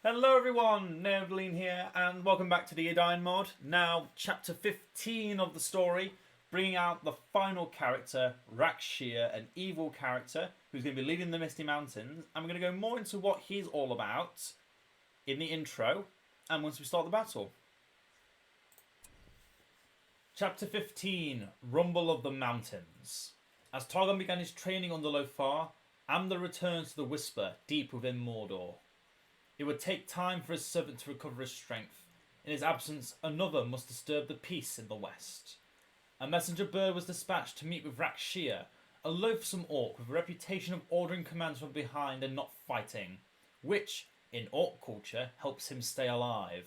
Hello everyone, Edain here, and welcome back to the Edain mod. Now, chapter 15 of the story, bringing out the final character, Rackshir, an evil character who's going to be leading the Misty Mountains. And we're going to go more into what he's all about in the intro, and once we start the battle. Chapter 15, Rumble of the Mountains. As Targon began his training under Lothlorien, Amdla returned to the Whisper, deep within Mordor. It would take time for his servant to recover his strength. In his absence, another must disturb the peace in the west. A messenger bird was dispatched to meet with Rackshir, a loathsome orc with a reputation of ordering commands from behind and not fighting, which, in orc culture, helps him stay alive.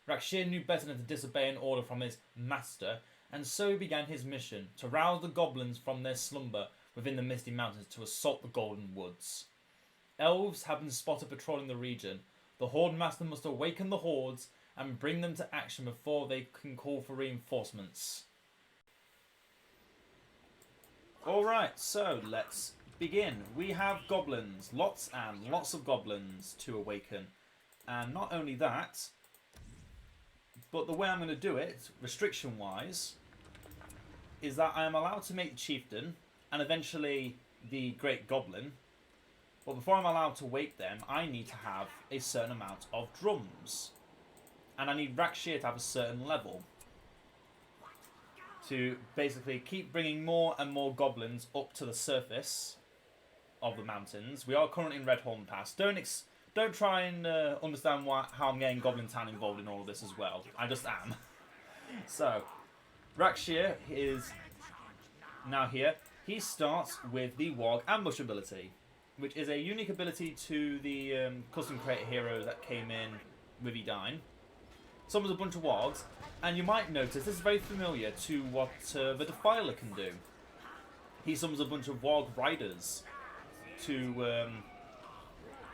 Rackshir knew better than to disobey an order from his master, and so he began his mission, to rouse the goblins from their slumber within the Misty Mountains to assault the Golden Woods. Elves have been spotted patrolling the region. The Horde Master must awaken the hordes and bring them to action before they can call for reinforcements. Alright, so let's begin. We have goblins, lots and lots of goblins to awaken. And not only that, but the way I'm going to do it, restriction-wise, is that I am allowed to make the chieftain and eventually the great goblin. But before I'm allowed to wake them, I need to have a certain amount of drums. And I need Rackshir to have a certain level. To basically keep bringing more and more goblins up to the surface of the mountains. We are currently in Redhorn Pass. Don't try and understand how I'm getting Goblin Town involved in all of this as well. I just am. So, Rackshir is now here. He starts with the Warg Ambush ability, which is a unique ability to the custom created heroes that came in with Edain. Summons a bunch of wargs, and you might notice this is very familiar to what the Defiler can do. He summons a bunch of warg riders to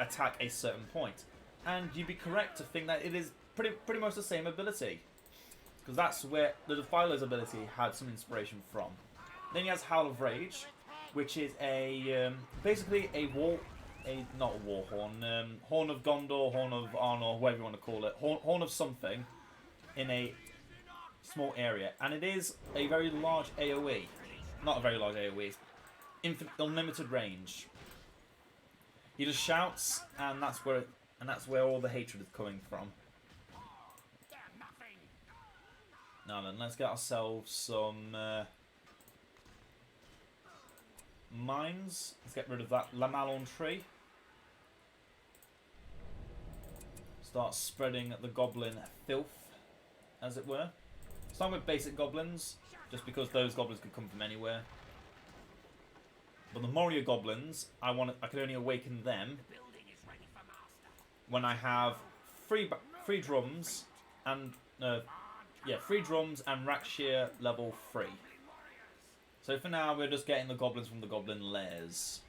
attack a certain point, and you'd be correct to think that it is pretty much the same ability, because that's where the Defiler's ability had some inspiration from. Then he has Howl of Rage, which is basically not a war horn, Horn of Gondor, Horn of Arnor, whatever you want to call it, horn of something, in a small area, and it is a very large AOE, not a very large AOE, it's unlimited range. He just shouts, and that's where all the hatred is coming from. Now then, let's get ourselves some mines. Let's get rid of that Lamalon tree. Start spreading the goblin filth, as it were. Starting with basic goblins, just because those goblins can come from anywhere. But the Moria goblins, I can only awaken them when I have three drums and three drums and Rackshir level 3. So for now, we're just getting the goblins from the goblin lairs.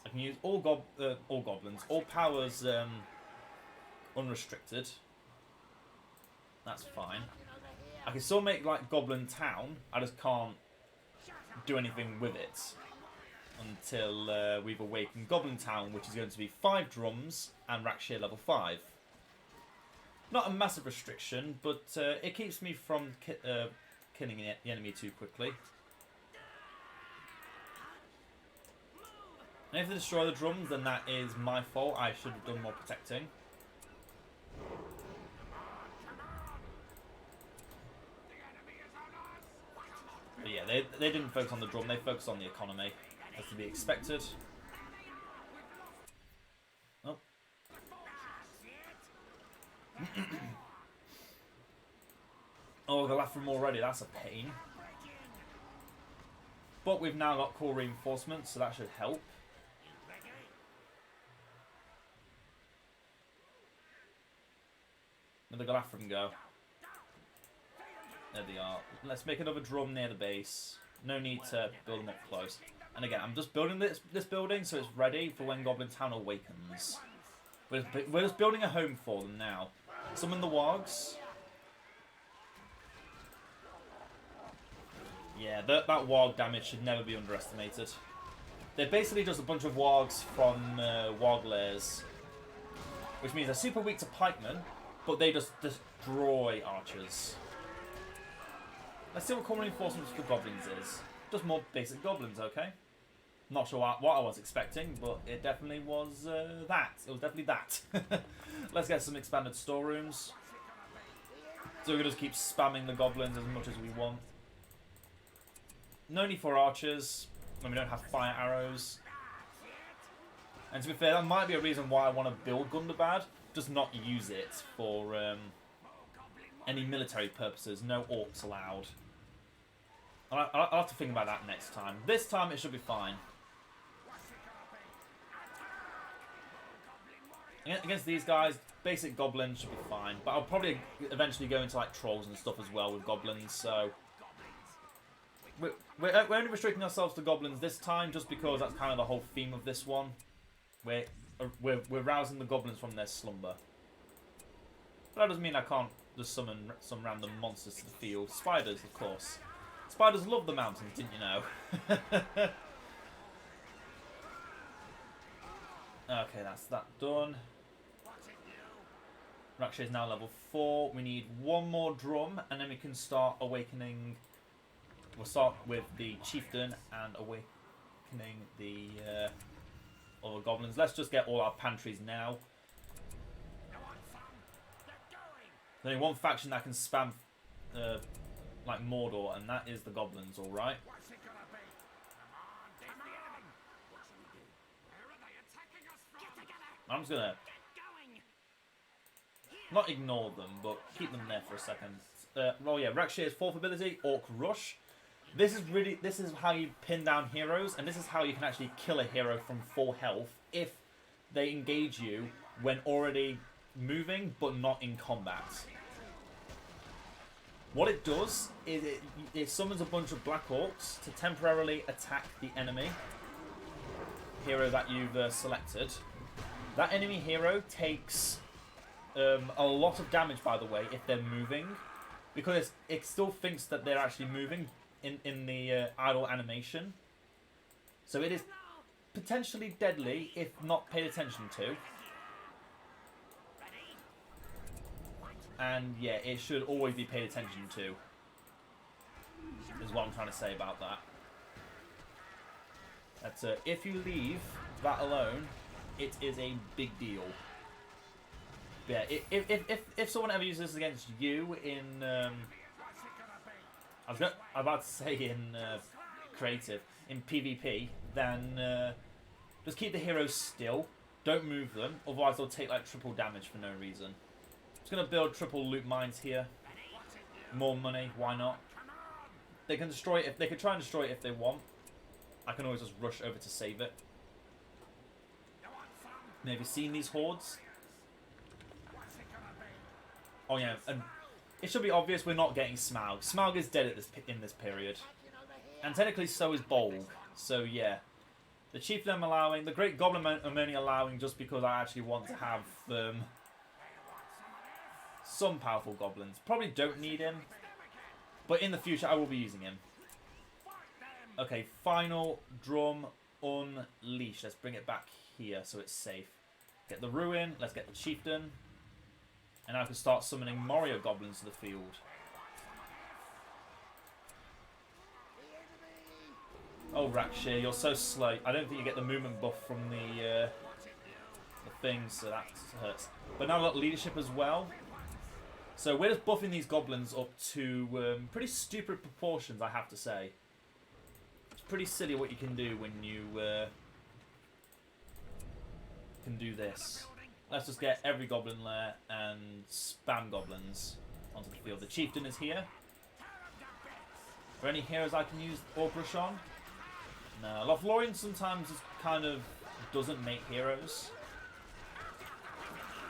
I can use all goblins, all powers unrestricted. That's fine. I can still make like Goblin Town. I just can't do anything with it until we've awakened Goblin Town, which is going to be 5 drums and Rackshir level 5. Not a massive restriction, but it keeps me from killing the enemy too quickly. And if they destroy the drums, then that is my fault. I should have done more protecting. But yeah, they didn't focus on the drum, they focused on the economy, as to be expected. Oh. Oh, the Lathram already, that's a pain. But we've now got core reinforcements, so that should help. Where'd the Lathram go? There they are. Let's make another drum near the base. No need to build them up close. And again, I'm just building this building so it's ready for when Goblin Town awakens. We're just building a home for them now. Summon the wargs. Yeah, that warg damage should never be underestimated. They're basically just a bunch of wargs from warg lairs, which means they're super weak to pikemen, but they just destroy archers. Let's see what common reinforcements for goblins is. Just more basic goblins, okay? Not sure what I was expecting, but it definitely was that. It was definitely that. Let's get some expanded storerooms. So we can just keep spamming the goblins as much as we want. No need for archers when we don't have fire arrows. And to be fair, that might be a reason why I want to build Gundabad. Just not use it for any military purposes. No orcs allowed. I'll have to think about that next time. This time it should be fine. Against these guys, basic goblins should be fine. But I'll probably eventually go into like trolls and stuff as well with goblins. So we're only restricting ourselves to goblins this time, just because that's kind of the whole theme of this one. We're rousing the goblins from their slumber. But that doesn't mean I can't just summon some random monsters to the field. Spiders, of course. Spiders love the mountains, didn't you know? Okay, that's that done. Rackshir is now level 4. We need one more drum, and then we can start awakening. We'll start with the chieftain and awakening the other goblins. Let's just get all our pantries now. There's only one faction that can spam like Mordor, and that is the goblins, alright? I'm just gonna not ignore them, but keep them there for a second. Oh yeah, Rackshir's 4th ability, Orc Rush. This is how you pin down heroes, and this is how you can actually kill a hero from full health if they engage you when already moving but not in combat. What it does is it summons a bunch of Black Orcs to temporarily attack the enemy hero that you've selected. That enemy hero takes a lot of damage, by the way, if they're moving, because it still thinks that they're actually moving in the idle animation. So it is potentially deadly if not paid attention to. And yeah, it should always be paid attention to, is what I'm trying to say about that. That's if you leave that alone, it is a big deal. Yeah, if someone ever uses this against you in I was about to say in creative, in PvP, then just keep the heroes still. Don't move them, otherwise they'll take like triple damage for no reason. Just gonna build triple loot mines here. More money, why not? They can destroy it if they could try and destroy it if they want. I can always just rush over to save it. Maybe seen these hordes? Oh yeah, and it should be obvious we're not getting Smaug. Smaug is dead in this period. And technically so is Bolg. So yeah. The Chieftain I'm allowing, the Great Goblin I'm only allowing just because I actually want to have some powerful goblins. Probably don't need him. But in the future I will be using him. Okay, final drum unleash. Let's bring it back here so it's safe. Get the Ruin, let's get the Chieftain. And I can start summoning Morio goblins to the field. Oh, Rackshir, you're so slow. I don't think you get the movement buff from the things, so that hurts. But now we've got leadership as well. So we're just buffing these goblins up to pretty stupid proportions, I have to say. It's pretty silly what you can do when you can do this. Let's just get every goblin lair and spam goblins onto the field. The Chieftain is here. Are there any heroes I can use Orc Rush on? No. Lothlorien sometimes kind of doesn't make heroes.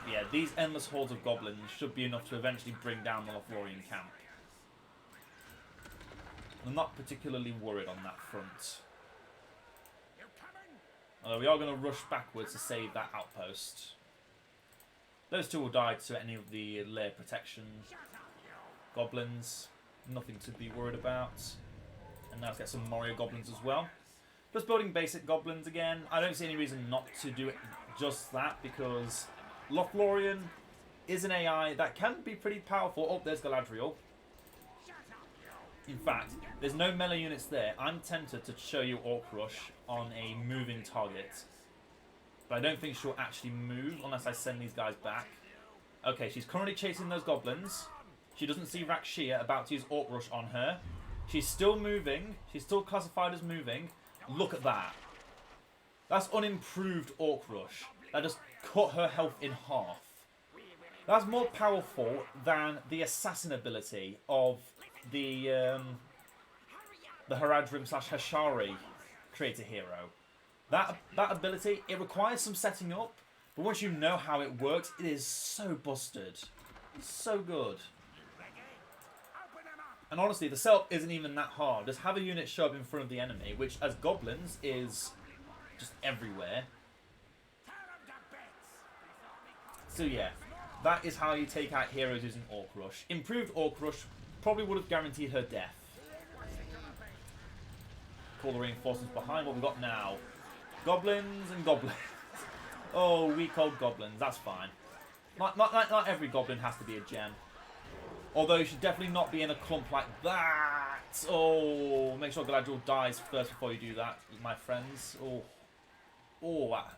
But yeah, these endless hordes of goblins should be enough to eventually bring down the Lothlorien camp. I'm not particularly worried on that front. Although we are going to rush backwards to save that outpost. Those two will die to any of the lair protection goblins. Nothing to be worried about. And now let's get some Morio goblins as well. Just building basic goblins again. I don't see any reason not to do it just that, because Lothlorien is an AI that can be pretty powerful. Oh, there's Galadriel. In fact, there's no melee units there. I'm tempted to show you Orc Rush on a moving target. But I don't think she'll actually move unless I send these guys back. Okay, she's currently chasing those goblins. She doesn't see Rackshir about to use Orc Rush on her. She's still moving. She's still classified as moving. Look at that. That's unimproved Orc Rush. That just cut her health in half. That's more powerful than the assassin ability of the Haradrim / Hashari creator hero. That ability, it requires some setting up, but once you know how it works, it is so busted. So good. And honestly, the setup isn't even that hard. Just have a unit show up in front of the enemy, which as goblins is just everywhere. So yeah, that is how you take out heroes using Orc Rush. Improved Orc Rush probably would have guaranteed her death. Call the reinforcements behind. What we've got now. Goblins and goblins. Oh, weak old goblins. That's fine. Not every goblin has to be a gem. Although you should definitely not be in a clump like that. Oh, make sure Galadriel dies first before you do that, my friends. Oh,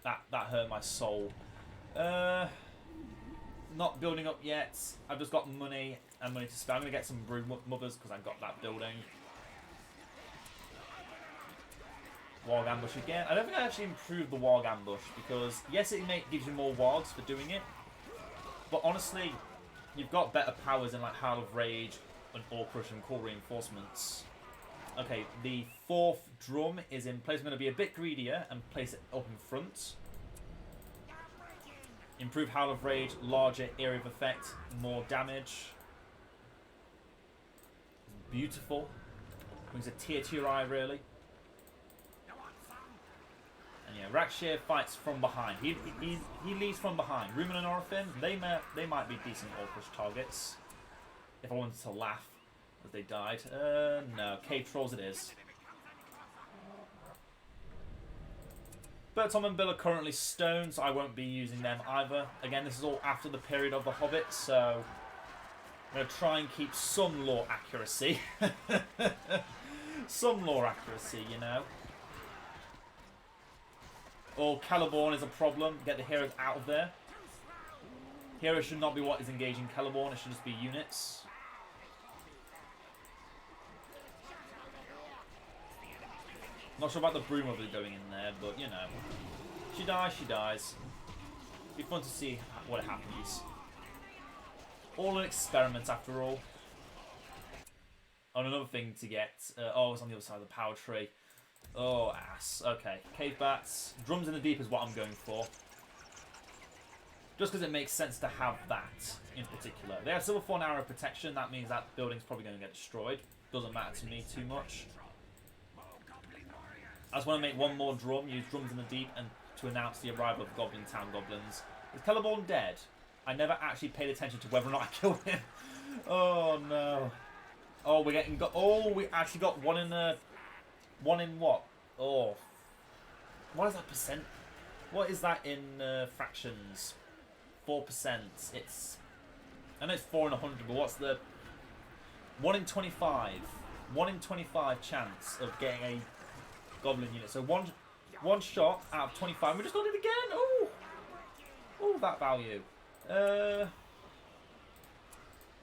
that hurt my soul. Not building up yet. I've just got money and money to spend. I'm going to get some brood mothers because I've got that building. Warg ambush again. I don't think I actually improved the warg ambush because yes, it gives you more wargs for doing it, but honestly, you've got better powers in like Howl of Rage and Orc Rush and Core Reinforcements. Okay, the 4th drum is in place. I'm going to be a bit greedier and place it up in front. Improve Howl of Rage, larger area of effect, more damage. Beautiful. Brings a tear to your eye, really. And yeah, Rackshir fights from behind. He leads from behind. Rumen and Orphin, they might be decent Orc Rush targets. If I wanted to laugh as they died. No, Cave Trolls it is. But Tom and Bill are currently stoned, so I won't be using them either. Again, this is all after the period of the Hobbit, so I'm going to try and keep some lore accuracy. Some lore accuracy, you know. Oh, Celeborn is a problem. Get the heroes out of there. Heroes should not be what is engaging Celeborn. It should just be units. Not sure about the broom mother going in there, but you know. She dies, she dies. Be fun to see what happens. All an experiment after all. And another thing to get. Oh, it's on the other side of the power tree. Oh, ass. Okay. Cave bats. Drums in the deep is what I'm going for. Just because it makes sense to have that in particular. They have Silver Thorn Arrow protection. That means that building's probably going to get destroyed. Doesn't matter to me too much. I just want to make one more drum. Use drums in the deep and to announce the arrival of Goblin Town Goblins. Is Celeborn dead? I never actually paid attention to whether or not I killed him. Oh no. Oh, we're getting. Oh, we actually got one in the. One in what? Oh. What is that percent? What is that in fractions? 4%. It's. I know it's 4 in 100, but what's the. 1 in 25. 1 in 25 chance of getting a goblin unit. So one shot out of 25. We just got it again. Oh. Oh, that value.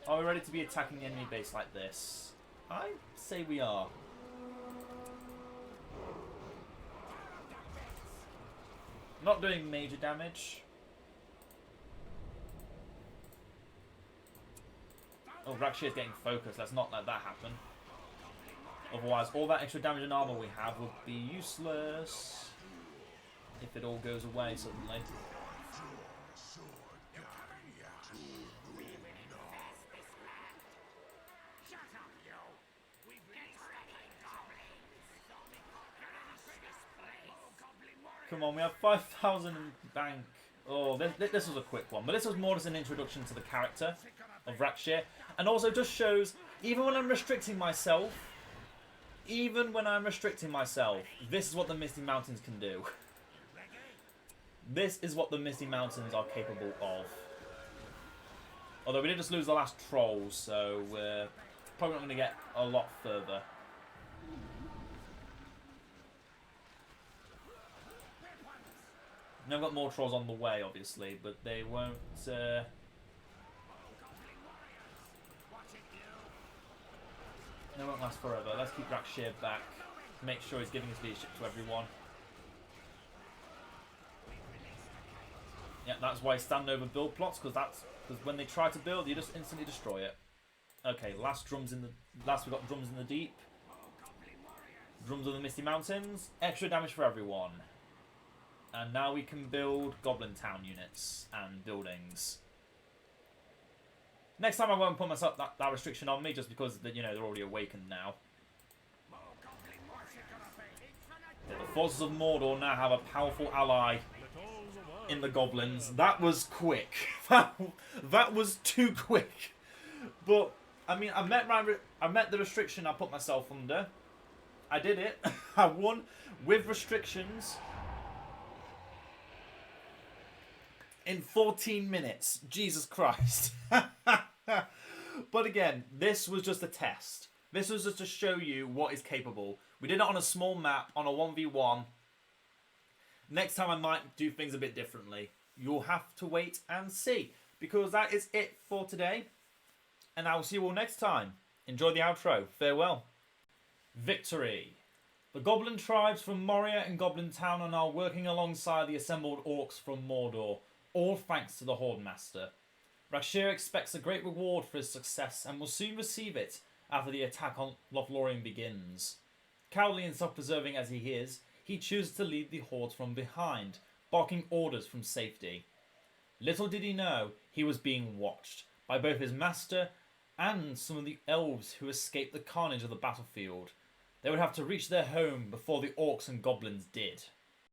Are we ready to be attacking the enemy base like this? I say we are. Not doing major damage. Oh, Rackshir is getting focused. Let's not let that happen. Otherwise, all that extra damage and armor we have will be useless if it all goes away suddenly. Come on, we have 5,000 in bank. Oh, this was a quick one. But this was more just an introduction to the character of Rackshir. And also just shows, even when I'm restricting myself, even when I'm restricting myself, this is what the Misty Mountains can do. This is what the Misty Mountains are capable of. Although we did just lose the last troll, so we're probably not going to get a lot further. Now we've got more trolls on the way, obviously, but they won't... They won't last forever. Let's keep Rackshir back. Make sure he's giving his leadership to everyone. Yeah, that's why stand over build plots, because when they try to build, you just instantly destroy it. Okay, last we got drums in the deep. Drums of the Misty Mountains. Extra damage for everyone. And now we can build Goblin Town units and buildings. Next time I won't put myself that restriction on me, just because they're already awakened now. Yeah, the forces of Mordor now have a powerful ally in the Goblins. That was quick. That was too quick. But I mean, I met the restriction I put myself under. I did it. I won with restrictions in 14 minutes. Jesus Christ. But again, this was just a test. This was just to show you what is capable. We did it on a small map, on a 1v1. Next time I might do things a bit differently. You'll have to wait and see. Because that is it for today. And I will see you all next time. Enjoy the outro. Farewell. Victory. The Goblin tribes from Moria and Goblin Town are now working alongside the assembled orcs from Mordor. All thanks to the Horde Master. Rackshir expects a great reward for his success and will soon receive it after the attack on Lothlorien begins. Cowardly and self-preserving as he is, he chooses to lead the hordes from behind, barking orders from safety. Little did he know he was being watched by both his master and some of the elves who escaped the carnage of the battlefield. They would have to reach their home before the orcs and goblins did.